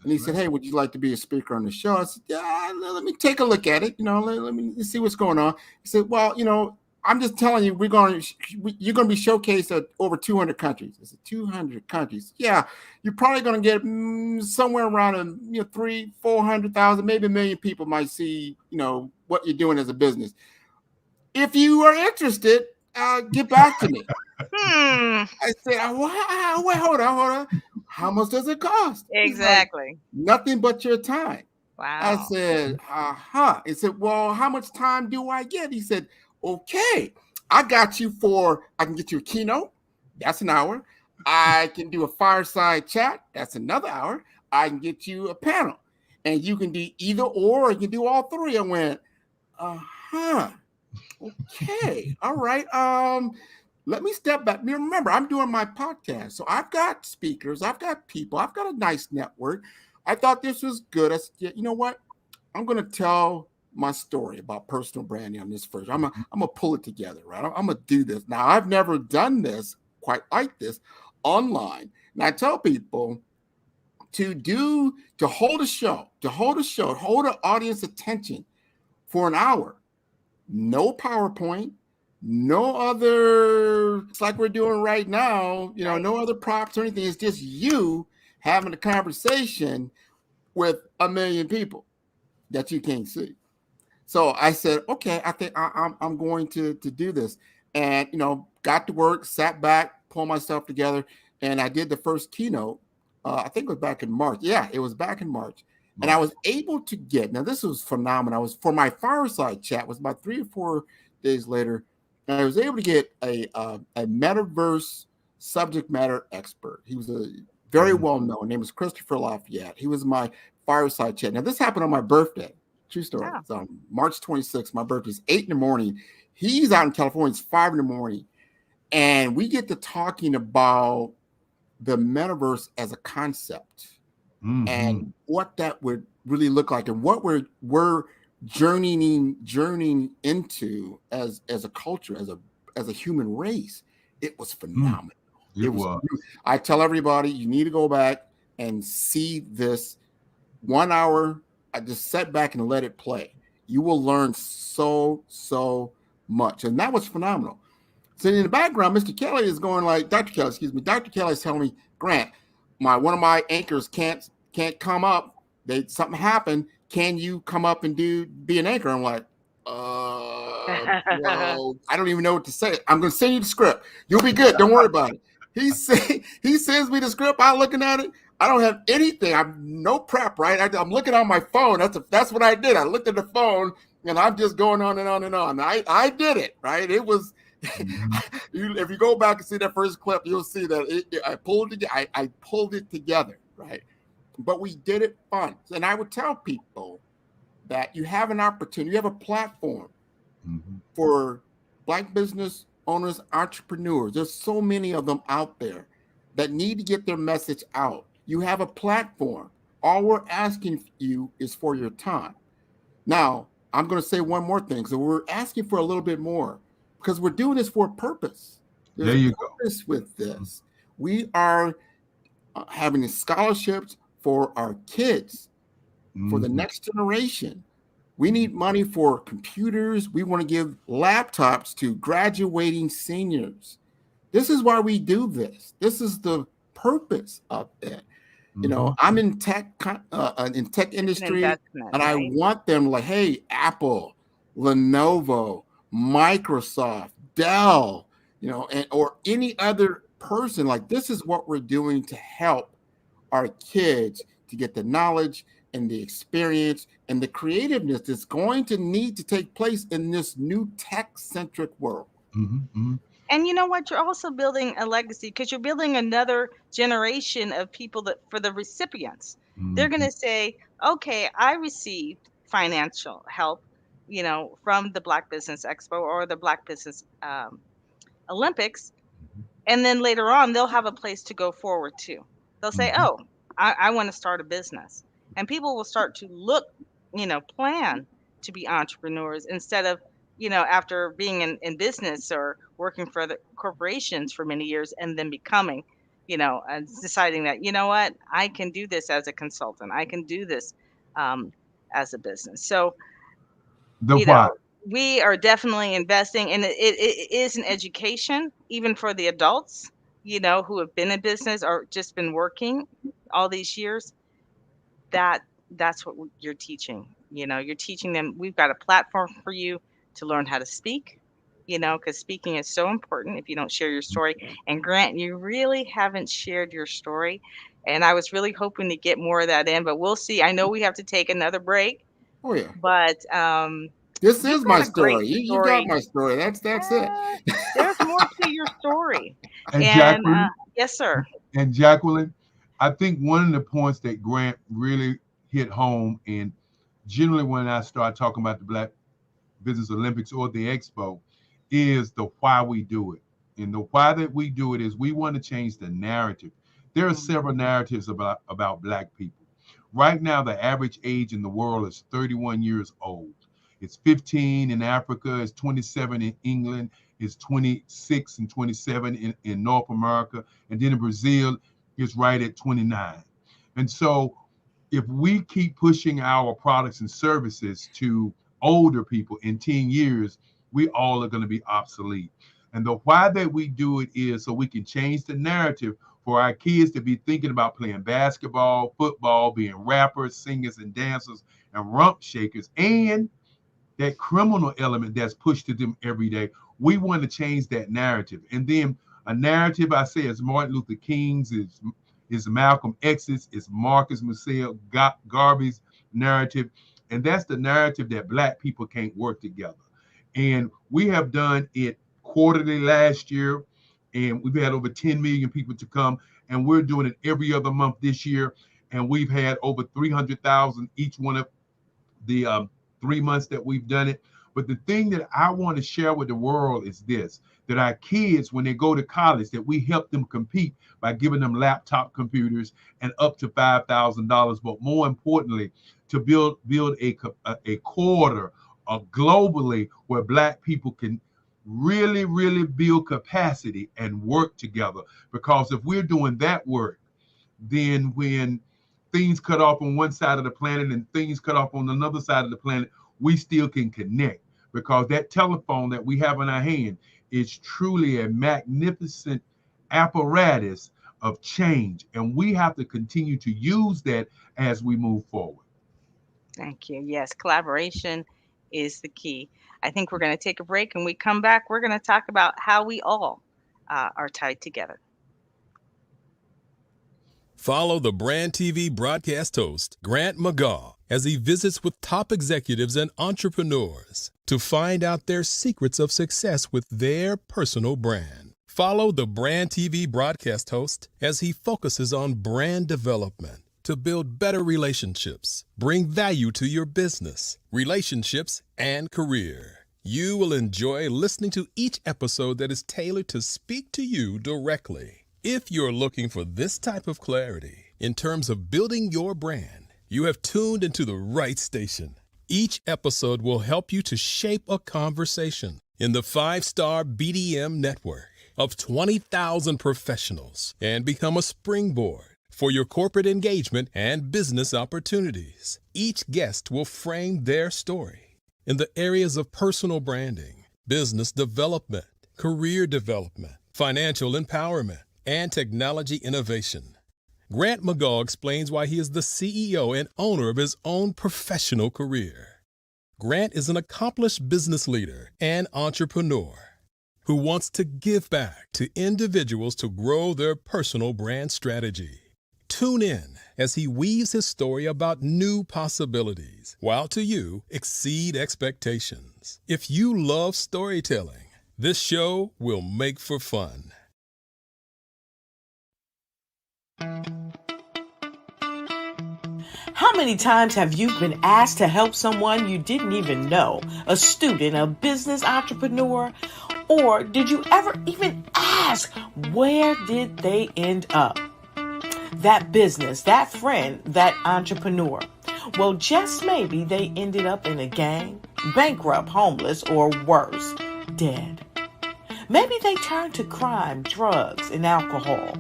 And he said, hey, would you like to be a speaker on the show? I said, yeah, let me take a look at it. You know, let me see what's going on. He said, well, you know, I'm just telling you, you're going to be showcased at over 200 countries. I said, 200 countries. Yeah, you're probably going to get somewhere around 300,000-400,000, maybe 1 million people might see, you know, what you're doing as a business. If you are interested, get back to me. I said, wait, hold on. How much does it cost? Exactly. Like, nothing but your time. Wow. I said, He said, well, how much time do I get? He said, okay, I got you I can get you a keynote. That's an hour. I can do a fireside chat. That's another hour. I can get you a panel. And you can do either or you can do all three. I went, okay, all right. Let me step back. Remember, I'm doing my podcast. So I've got speakers, I've got people, I've got a nice network. I thought this was good. I said, you know what? I'm going to tell my story about personal branding on this first. I'm gonna pull it together, right? I'm gonna do this. Now, I've never done this quite like this online. And I tell people to hold a show, hold an audience attention for an hour. No PowerPoint, no other, it's like we're doing right now, you know, no other props or anything. It's just you having a conversation with 1 million people that you can't see. So I said, okay, I think I'm going to do this. And, you know, got to work, sat back, pulled myself together, and I did the first keynote. I think it was back in March. Yeah, it was back in March. And I was able to get, now this was phenomenal. I was, for my fireside chat, was about 3 or 4 days later, and I was able to get a metaverse subject matter expert. He was a very well-known, name was Christopher Lafayette. He was my fireside chat. Now this happened on my birthday. True story. Wow. It's on March 26th. My birthday's 8 in the morning. He's out in California. It's 5 in the morning. And we get to talking about the metaverse as a concept and what that would really look like and what we're journeying into as a culture, as a human race. It was phenomenal. It was. I tell everybody, you need to go back and see this 1 hour. I just sat back and let it play. You will learn so much. And that was phenomenal. So in the background, Mr. Kelly is going like, Dr. Kelly is telling me, Grant, one of my anchors can't come up. Something happened. Can you come up and be an anchor? I'm like, well, I don't even know what to say. I'm going to send you the script. You'll be good. Don't worry about it. He sends me the script. I'm looking at it. I don't have anything. I'm no prep, right? I'm looking on my phone. That's what I did. I looked at the phone and I'm just going on and on and on. I did it, right? It was, if you go back and see that first clip, you'll see that I pulled it together, right? But we did it fun. And I would tell people that you have an opportunity, you have a platform for Black business owners, entrepreneurs. There's so many of them out there that need to get their message out. You have a platform. All we're asking you is for your time. Now, I'm going to say one more thing. So we're asking for a little bit more because we're doing this for a purpose. There's There you a purpose with this. We are having scholarships for our kids, for the next generation. We need money for computers. We want to give laptops to graduating seniors. This is why we do this. This is the purpose of it. You know, I'm in tech industry, and I want them like, hey, Apple, Lenovo, Microsoft, Dell, you know, or any other person. Like, this is what we're doing to help our kids to get the knowledge and the experience and the creativeness that's going to need to take place in this new tech-centric world. And you know what? You're also building a legacy because you're building another generation of people that for the recipients. They're going to say, okay, I received financial help, you know, from the Black Business Expo or the Black Business Olympics. And then later on, they'll have a place to go forward to. They'll say, oh, I want to start a business. And people will start to look, you know, plan to be entrepreneurs instead of, you know, after being in business or working for the corporations for many years and then becoming, you know, deciding that, you know what, I can do this as a consultant. I can do this as a business. So, you know, we are definitely investing and it is an education, even for the adults, you know, who have been in business or just been working all these years. That's what you're teaching. You know, you're teaching them, we've got a platform for you to learn how to speak, you know, because speaking is so important if you don't share your story. And Grant, you really haven't shared your story. And I was really hoping to get more of that in, but we'll see. I know we have to take another break. Oh, yeah. But this is my story. You got my story. That's it. There's more to your story. And Jacqueline, yes, sir. And Jacqueline, I think one of the points that Grant really hit home, and generally when I start talking about the Black Business Olympics or the Expo, is the why we do it. And the why that we do it is we want to change the narrative. There are several narratives about Black people. Right now, the average age in the world is 31 years old. It's 15 in Africa, it's 27 in England, it's 26 and 27 in North America, and then in Brazil, it's right at 29. And so if we keep pushing our products and services to older people in 10 years, we all are going to be obsolete. And the why that we do it is so we can change the narrative for our kids to be thinking about playing basketball, football, being rappers, singers, and dancers, and rump shakers, and that criminal element that's pushed to them every day. We want to change that narrative. And then a narrative, I say, is Martin Luther King's, is Malcolm X's, is Marcus Garvey's narrative. And that's the narrative that Black people can't work together. And we have done it quarterly last year, and we've had over 10 million people to come, and we're doing it every other month this year. And we've had over 300,000 each one of the 3 months that we've done it. But the thing that I want to share with the world is this, that our kids, when they go to college, that we help them compete by giving them laptop computers and up to $5,000. But more importantly, to build a quarter globally where Black people can really, really build capacity and work together. Because if we're doing that work, then when things cut off on one side of the planet and things cut off on another side of the planet, we still can connect, because that telephone that we have in our hand is truly a magnificent apparatus of change. And we have to continue to use that as we move forward. Thank you. Yes, collaboration is the key. I think we're going to take a break, and we come back, we're going to talk about how we all are tied together. Follow the Brand TV broadcast host, Grant McGaugh, as he visits with top executives and entrepreneurs to find out their secrets of success with their personal brand. Follow the Brand TV broadcast host as he focuses on brand development to build better relationships, bring value to your business, relationships, and career. You will enjoy listening to each episode that is tailored to speak to you directly. If you're looking for this type of clarity in terms of building your brand, you have tuned into the right station. Each episode will help you to shape a conversation in the 5-Star BDM network of 20,000 professionals and become a springboard for your corporate engagement and business opportunities. Each guest will frame their story in the areas of personal branding, business development, career development, financial empowerment, and technology innovation. Grant McGaugh explains why he is the CEO and owner of his own professional career. Grant is an accomplished business leader and entrepreneur who wants to give back to individuals to grow their personal brand strategy. Tune in as he weaves his story about new possibilities, while to you exceed expectations. If you love storytelling, this show will make for fun. How many times have you been asked to help someone you didn't even know, a student, a business entrepreneur, or did you ever even ask, where did they end up? That business, that friend, that entrepreneur. Well, just maybe they ended up in a gang, bankrupt, homeless, or worse, dead. Maybe they turned to crime, drugs, and alcohol.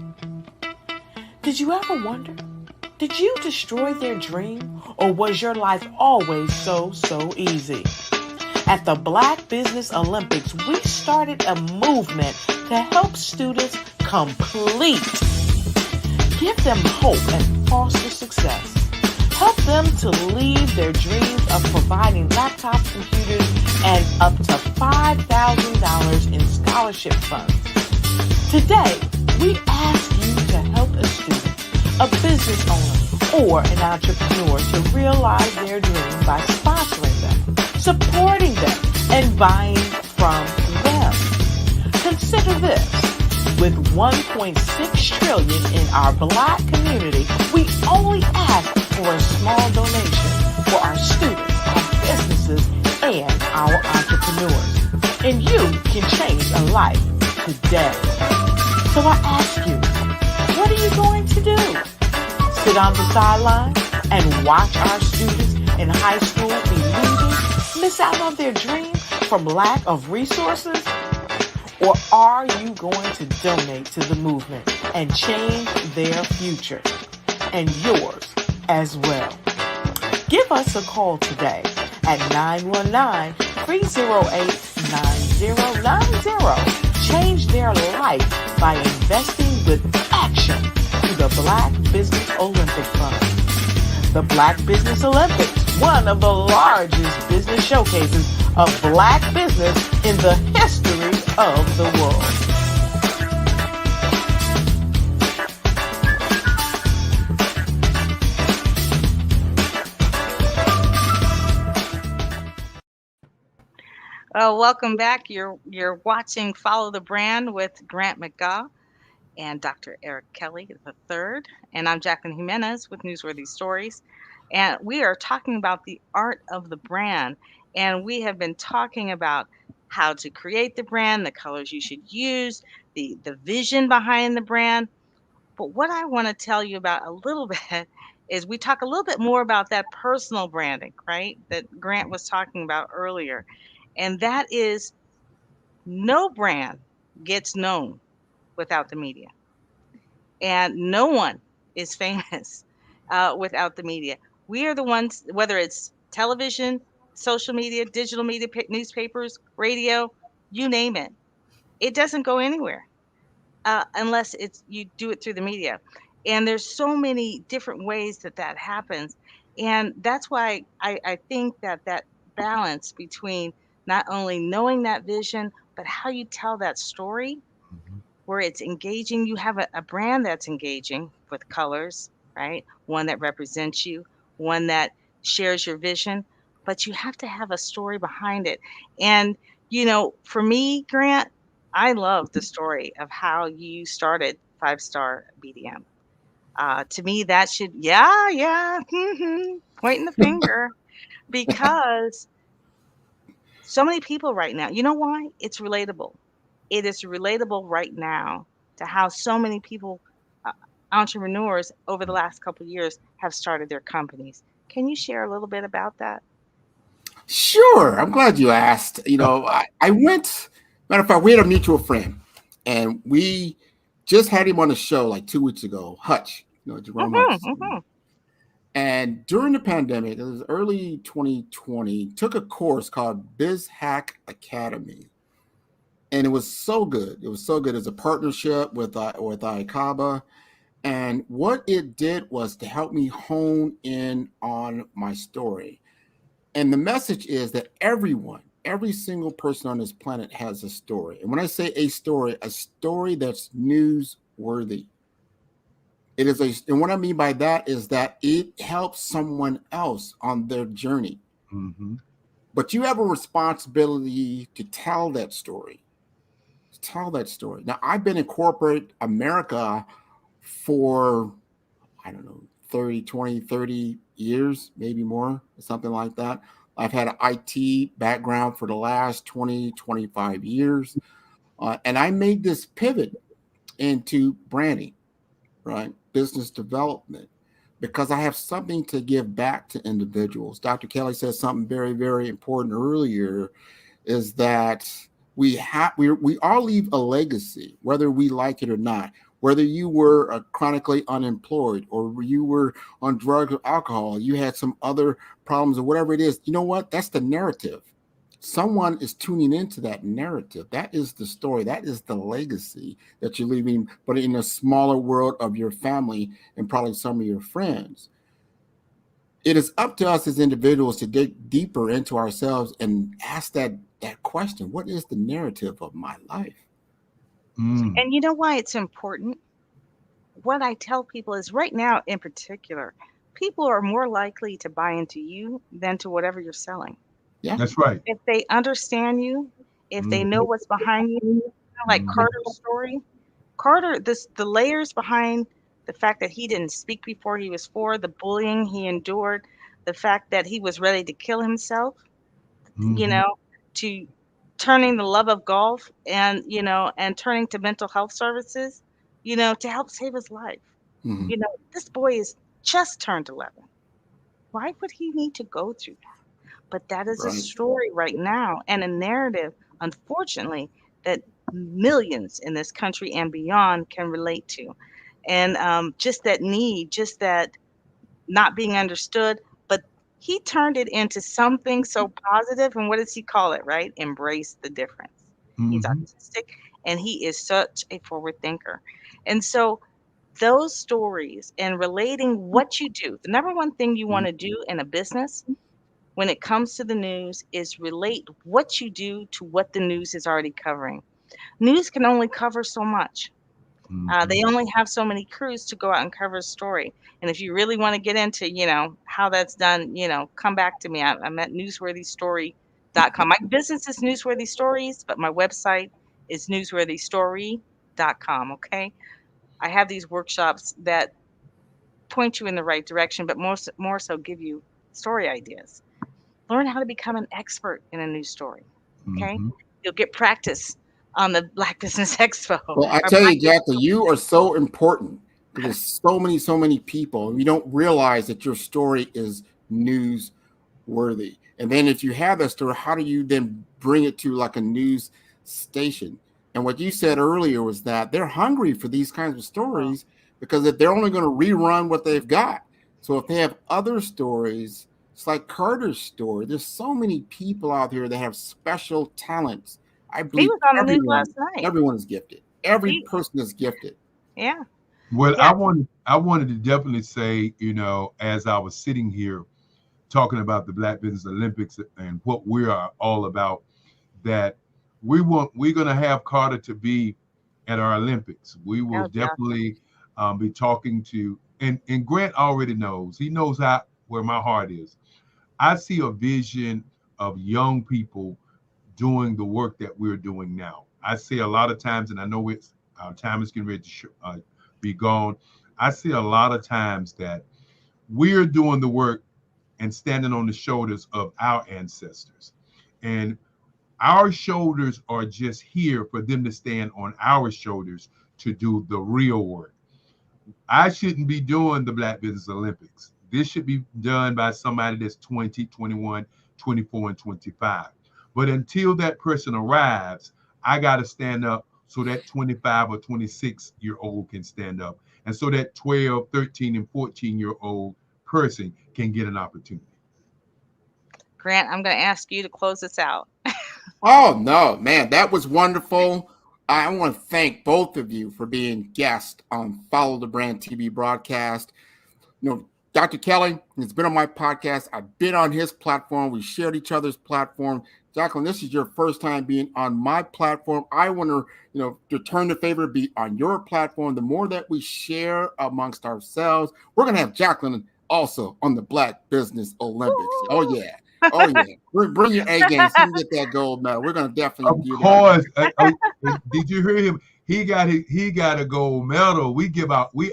Did you ever wonder? Did you destroy their dream, or was your life always so easy? At the Black Business Olympics, we started a movement to help students complete. Give them hope and foster success. Help them to leave their dreams of providing laptops, computers, and up to $5,000 in scholarship funds. Today, we ask you to help a student, a business owner, or an entrepreneur to realize their dream by sponsoring them, supporting them, and buying from them. Consider this. With $1.6 trillion in our Black community, we only ask for a small donation for our students, our businesses, and our entrepreneurs. And you can change a life today. So I ask you, what are you going to do? Sit on the sideline and watch our students in high school be losers, miss out on their dream from lack of resources? Or are you going to donate to the movement and change their future and yours as well? Give us a call today at 919-308-9090. Change their life by investing with action to the Black Business Olympic Fund. The Black Business Olympics, one of the largest business showcases of Black business in the history of the world. Welcome back. You're watching Follow the Brand with Grant McGaugh and Dr. Eric Kelly III. And I'm Jacqueline Jimenez with Newsworthy Stories. And we are talking about the art of the brand. And we have been talking about how to create the brand, the colors you should use, the vision behind the brand. But what I want to tell you about a little bit is we talk a little bit more about that personal branding, right? That Grant was talking about earlier. And that is, no brand gets known without the media. And no one is famous without the media. We are the ones, whether it's television, social media, digital media, newspapers, radio, you name it. It doesn't go anywhere unless you do it through the media. And there's so many different ways that happens. And that's why I think that balance between not only knowing that vision, but how you tell that story, where it's engaging. You have a brand that's engaging with colors, right? One that represents you, one that shares your vision, but you have to have a story behind it. And, for me, Grant, I love the story of how you started 5-Star BDM. To me, that should, pointing the finger, because So many people right now, you know why? It's relatable. It is relatable right now to how so many people, uh, entrepreneurs over the last couple of years, have started their companies. Can you share a little bit about that? Sure. I'm glad you asked. I went, matter of fact, we had a mutual friend and we just had him on the show like 2 weeks ago, Hutch, Jerome Hutch. Mm-hmm. And during the pandemic, it was early 2020, took a course called Biz Hack Academy. And it was so good. It was so good. It's a partnership with ICABA. And what it did was to help me hone in on my story. And the message is that every single person on this planet has a story. And when I say a story that's newsworthy. And what I mean by that is that it helps someone else on their journey. Mm-hmm. But you have a responsibility to tell that story. Now, I've been in corporate America for, I don't know, 30 years, maybe more, something like that. I've had an IT background for the last 25 years. And I made this pivot into branding, right? Business development, because I have something to give back to individuals. Dr. Kelly said something very, very important earlier, is that we all leave a legacy, whether we like it or not. Whether you were chronically unemployed or you were on drugs or alcohol, you had some other problems or whatever it is, you know what? That's the narrative. Someone is tuning into that narrative. That is the story. That is the legacy that you're leaving, but in a smaller world of your family and probably some of your friends. It is up to us as individuals to dig deeper into ourselves and ask that question. What is the narrative of my life? And you know why it's important? What I tell people is right now, in particular, people are more likely to buy into you than to whatever you're selling. Yeah, that's right. If they understand you, if they know what's behind you, like Carter's story. Carter, the layers behind the fact that he didn't speak before he was 4, the bullying he endured, the fact that he was ready to kill himself, you know, to turning the love of golf and turning to mental health services, to help save his life. Mhm. This boy is just turned 11. Why would he need to go through that? But that is a Right. story right now and a narrative, unfortunately, that millions in this country and beyond can relate to. And just that need, just that not being understood, but he turned it into something so positive. And what does he call it, right? Embrace the difference. He's autistic and he is such a forward thinker. And so those stories and relating what you do, the number one thing you want to do in a business when it comes to the news is relate what you do to what the news is already covering. News can only cover so much. They only have so many crews to go out and cover a story. And if you really want to get into, how that's done, come back to me. I'm at newsworthystory.com. My business is Newsworthy Stories, but my website is newsworthystory.com. Okay. I have these workshops that point you in the right direction, but more so give you story ideas. Learn how to become an expert in a news story. Okay. You'll get practice on the Black Business Expo. Well, I tell you, Jacqueline, you are so important because there's so many people, and you don't realize that your story is newsworthy. And then if you have that story, how do you then bring it to like a news station? And what you said earlier was that they're hungry for these kinds of stories because if they're only going to rerun what they've got. So if they have other stories, it's like Carter's story. There's so many people out here that have special talents. I believe he was on the news last night. Everyone is gifted. Every person is gifted. Yeah. Well, yeah. I wanted to definitely say, as I was sitting here talking about the Black Business Olympics and what we are all about, that we're going to have Carter to be at our Olympics. We will definitely be talking to, and Grant already knows. He knows where my heart is. I see a vision of young people doing the work that we're doing now. I see a lot of times, and I know our time is getting ready to be gone. I see a lot of times that we're doing the work and standing on the shoulders of our ancestors. And our shoulders are just here for them to stand on our shoulders to do the real work. I shouldn't be doing the Black Business Olympics. This should be done by somebody that's 20, 21, 24, and 25. But until that person arrives, I got to stand up so that 25 or 26-year-old can stand up. And so that 12, 13, and 14-year-old person can get an opportunity. Grant, I'm going to ask you to close this out. Oh, no, man, that was wonderful. I want to thank both of you for being guests on Follow the Brand TV broadcast. You know, Dr. Kelly has been on my podcast. I've been on his platform. We shared each other's platform. Jacqueline, this is your first time being on my platform. I want to, return the favor, be on your platform. The more that we share amongst ourselves, we're going to have Jacqueline also on the Black Business Olympics. Woo! Oh, yeah. Oh, yeah. Bring your A game so you can get that gold medal. We're going to definitely do that. Of course. Did you hear him? He got a gold medal. We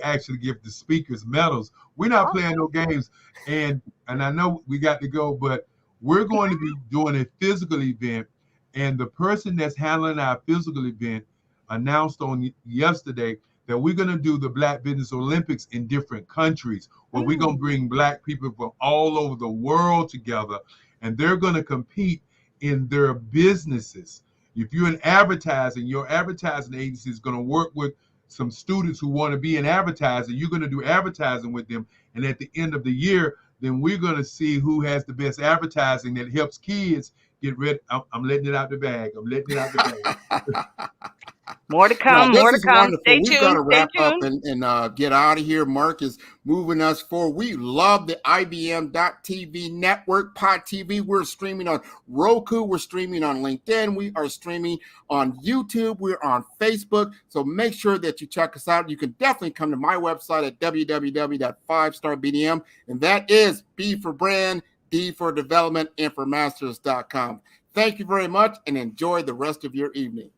actually give the speakers medals. We're not playing no games. And I know we got to go, but we're going to be doing a physical event. And the person that's handling our physical event announced on yesterday that we're going to do the Black Business Olympics in different countries, where we're going to bring Black people from all over the world together, and they're going to compete in their businesses. If you're in advertising, your advertising agency is going to work with some students who want to be in advertising. You're going to do advertising with them. And at the end of the year, then we're going to see who has the best advertising that helps kids get rid. I'm letting it out the bag. More to come. No, more to come. Wonderful. Stay We've tuned. got to wrap Stay up tuned. and get out of here. Marc is moving us forward. We love the IBM.TV network, Pod TV. We're streaming on Roku. We're streaming on LinkedIn. We are streaming on YouTube. We're on Facebook. So make sure that you check us out. You can definitely come to my website at www.5starbdm. And that is B for brand, D for development, and for masters.com. Thank you very much and enjoy the rest of your evening.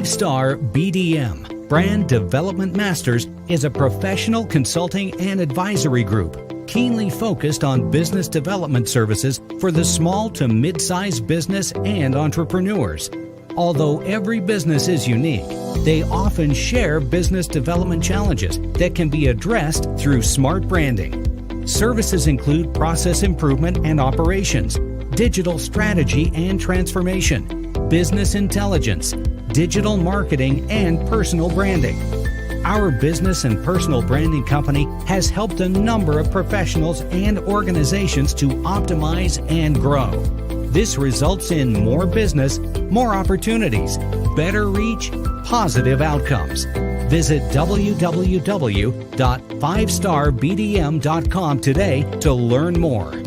Star BDM, Brand Development Masters, is a professional consulting and advisory group keenly focused on business development services for the small to mid-sized business and entrepreneurs. Although every business is unique, they often share business development challenges that can be addressed through smart branding. Services include process improvement and operations, digital strategy and transformation, business intelligence, digital marketing, and personal branding. Our business and personal branding company has helped a number of professionals and organizations to optimize and grow. This results in more business, more opportunities, better reach, positive outcomes. Visit www.5starbdm.com today to learn more.